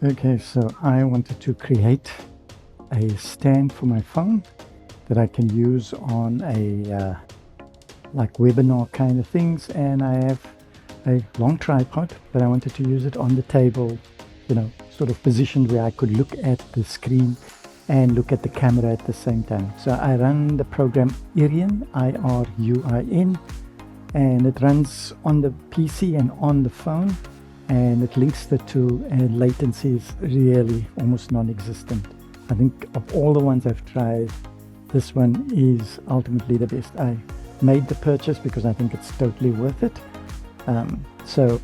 Okay, so I wanted to create a stand for my phone that I can use on a like webinar kind of things, and I have a long tripod, but I wanted to use it on the table, sort of positioned where I could look at the screen and look at the camera at the same time. So I run the program Irian, IRUIN, and it runs on the PC and on the phone, and it links the two, and latency is really almost non-existent. I think of all the ones I've tried, this one is ultimately the best. I made the purchase because I think it's totally worth it. So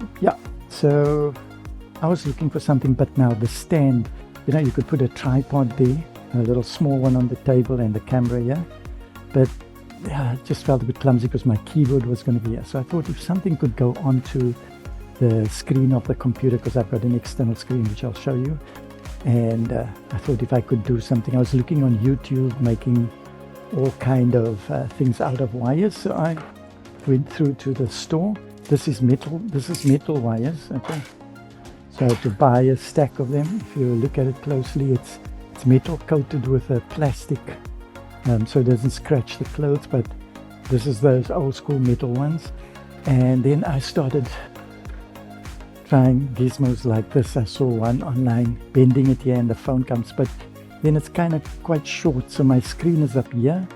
I was looking for something, but now the stand, you could put a tripod there, a little small one on the table, and the camera here, but I just felt a bit clumsy because my keyboard was going to be here. So I thought if something could go onto the screen of the computer, because I've got an external screen which I'll show you, and I thought if I could do something. I was looking on YouTube making all kind of things out of wires, so I went through to the store. This is metal wires, okay, so I had to buy a stack of them. If you look at it closely, it's metal coated with a plastic, so it doesn't scratch the clothes, but this is those old school metal ones. And then I started trying gizmos like this. I saw one online, bending it here and the phone comes, but then it's kind of quite short, so my screen is up here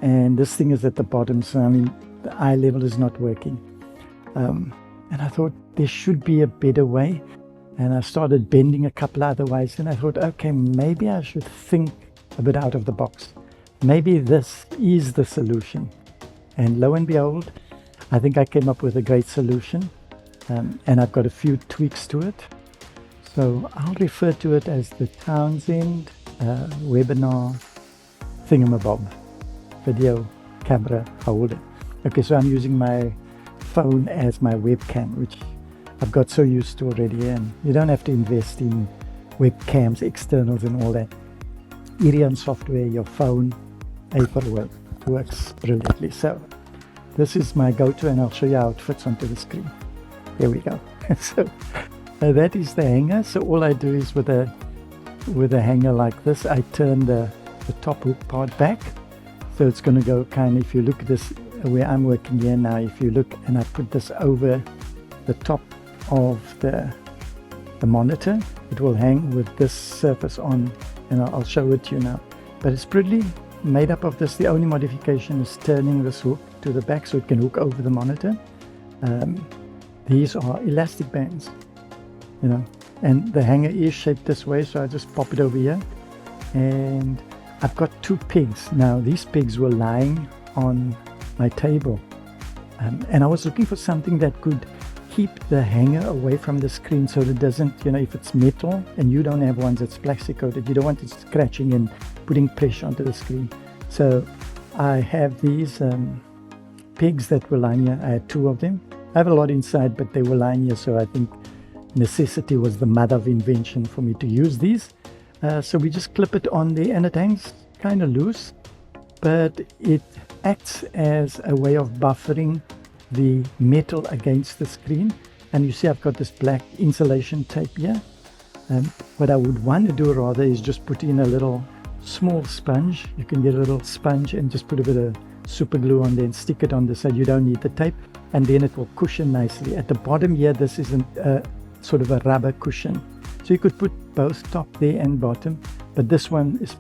and this thing is at the bottom, so I mean the eye level is not working. And I thought there should be a better way, and I started bending a couple other ways, and I thought, okay, maybe I should think a bit out of the box. Maybe this is the solution. And lo and behold, I think I came up with a great solution, and I've got a few tweaks to it. So I'll refer to it as the Townsend webinar thingamabob video camera holder. Okay, so I'm using my phone as my webcam, which I've got so used to already, and you don't have to invest in webcams, externals and all that. Irian software, your phone, paperwork, works brilliantly. So this is my go-to, and I'll show you how it fits onto the screen. There we go. So that is the hanger. So all I do is with a hanger like this, I turn the top hook part back, so it's going to go kind of, if you look at this where I'm working here now, if you look, and I put this over the top of the monitor, it will hang with this surface on, and I'll show it to you now. But it's pretty made up of this. The only modification is turning this hook to the back so it can hook over the monitor. These are elastic bands, and the hanger is shaped this way, so I just pop it over here, and I've got two pegs. Now these pegs were lying on my table, and I was looking for something that could keep the hanger away from the screen, so that it doesn't, if it's metal and you don't have ones that's plastic coated, you don't want it scratching and putting pressure onto the screen. So I have these pegs that were lying here. I had two of them. I have a lot inside, but they were lying here, so I think necessity was the mother of invention for me to use these. So we just clip it on there, and it hangs kind of loose, but it acts as a way of buffering the metal against the screen. And you see I've got this black insulation tape here. What I would want to do rather is just put in a little small sponge. You can get a little sponge and just put a bit of super glue on there and stick it on the side. You don't need the tape, and then it will cushion nicely. At the bottom here, this is sort of a rubber cushion, so you could put both top there and bottom, but this one is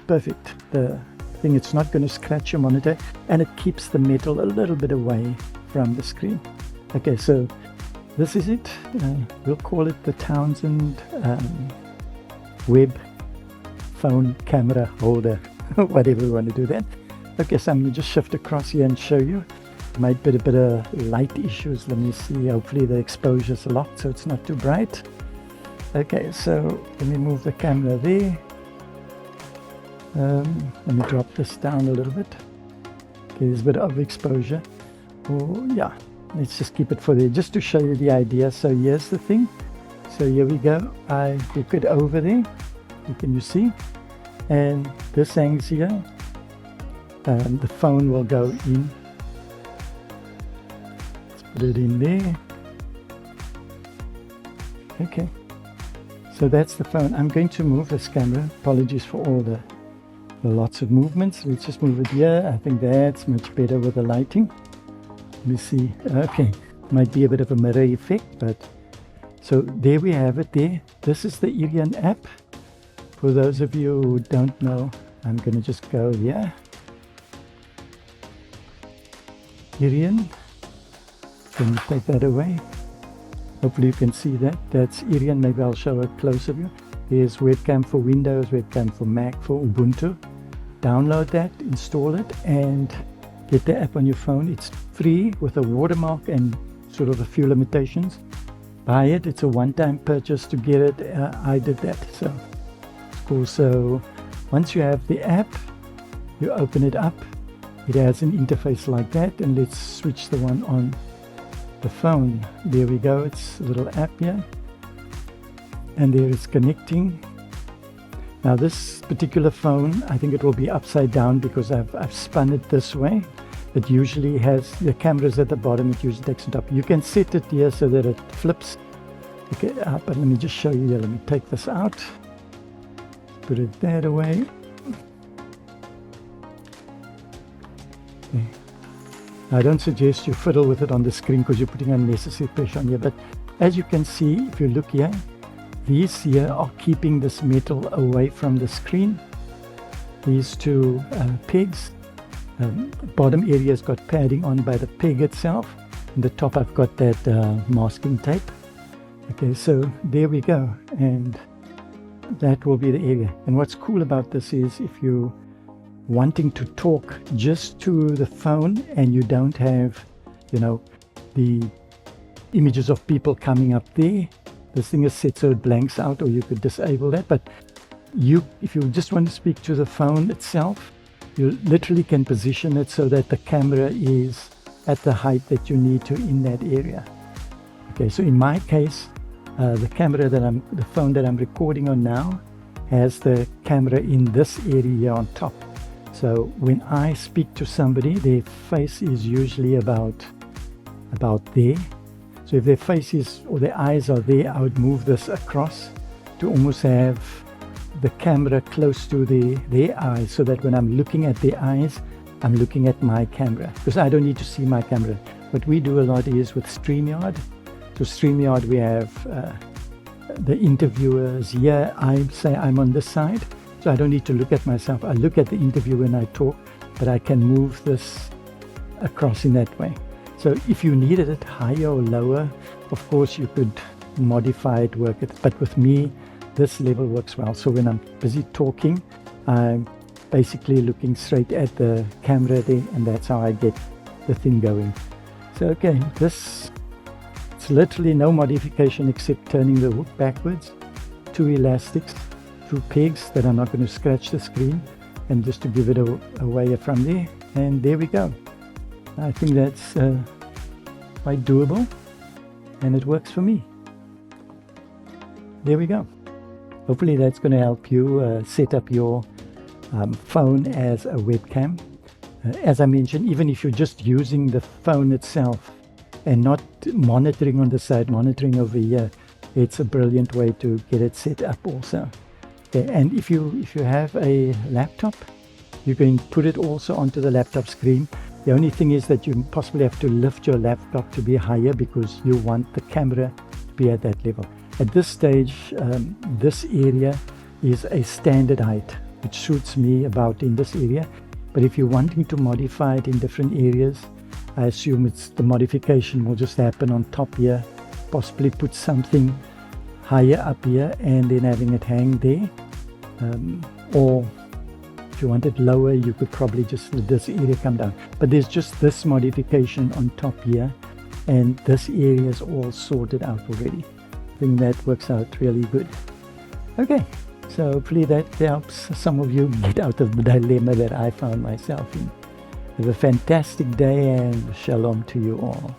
perfect. The thing, it's not going to scratch your monitor, and it keeps the metal a little bit away from the screen. Okay, so this is it. We'll call it the Townsend web phone camera holder, whatever we want to do that. Okay, so I'm going to just shift across here and show you. Might be a bit of light issues. Let me see. Hopefully the exposure is locked so it's not too bright. Okay, so let me move the camera there. Let me drop this down a little bit. Okay, there's a bit of exposure. Oh yeah, let's just keep it for there, just to show you the idea. So here's the thing. So here we go. I hook it over there. Can you see? And this hangs here. The phone will go in. Let's put it in there. Okay. So that's the phone. I'm going to move this camera. Apologies for all the lots of movements. Let's just move it here. I think that's much better with the lighting. Let me see. Okay, might be a bit of a mirror effect, but so there we have it there. This is the Irian app. For those of you who don't know, I'm going to just go here. Irian. Can you take that away? Hopefully you can see that. That's Irian. Maybe I'll show a close of you. Here's webcam for Windows, webcam for Mac, for Ubuntu. Download that, install it, and get the app on your phone. It's free with a watermark and sort of a few limitations. Buy it. It's a one-time purchase to get it. I did that. So it's cool. So once you have the app, you open it up. It has an interface like that. And let's switch the one on the phone. There we go. It's a little app here. And there it's connecting. Now this particular phone, I think it will be upside down because I've spun it this way. It usually has the cameras at the bottom. It usually takes it up. You can set it here so that it flips. Okay, but let me just show you here. Let me take this out. Put it that away. Okay. I don't suggest you fiddle with it on the screen because you're putting unnecessary pressure on here. But as you can see, if you look here, these here are keeping this metal away from the screen. These two pegs. Bottom area's got padding on by the peg itself. And the top I've got that masking tape. Okay, so there we go. And that will be the area. And what's cool about this is if you're wanting to talk just to the phone and you don't have, you know, the images of people coming up there, this thing is set so it blanks out, or you could disable that. But if you just want to speak to the phone itself, you literally can position it so that the camera is at the height that you need to in that area. Okay, so in my case, the phone that I'm recording on now has the camera in this area on top. So when I speak to somebody, their face is usually about there. So if their face is, or their eyes are there, I would move this across to almost have the camera close to their eyes, so that when I'm looking at their eyes, I'm looking at my camera, because I don't need to see my camera. What we do a lot is with StreamYard. So StreamYard, we have the interviewers here. I say I'm on this side, so I don't need to look at myself. I look at the interview when I talk, but I can move this across in that way. So if you needed it higher or lower, of course you could modify it, work it. But with me, this level works well. So when I'm busy talking, I'm basically looking straight at the camera there, and that's how I get the thing going. So okay, it's literally no modification except turning the hook backwards, 2 elastics, 2 pegs that are not going to scratch the screen, and just to give it away from there. And there we go. I think that's quite doable, and it works for me. There we go. Hopefully that's going to help you set up your phone as a webcam. As I mentioned, even if you're just using the phone itself and not monitoring on the side, monitoring over here, it's a brilliant way to get it set up also. Okay, and if you have a laptop, you can put it also onto the laptop screen. The only thing is that you possibly have to lift your laptop to be higher because you want the camera to be at that level. At this stage, this area is a standard height, which suits me about in this area. But if you're wanting to modify it in different areas, I assume the modification will just happen on top here, possibly put something higher up here and then having it hang there. Or if you want it lower, you could probably just let this area come down. But there's just this modification on top here, and this area is all sorted out already. I think that works out really good. Okay, so hopefully that helps some of you get out of the dilemma that I found myself in. Have a fantastic day, and shalom to you all.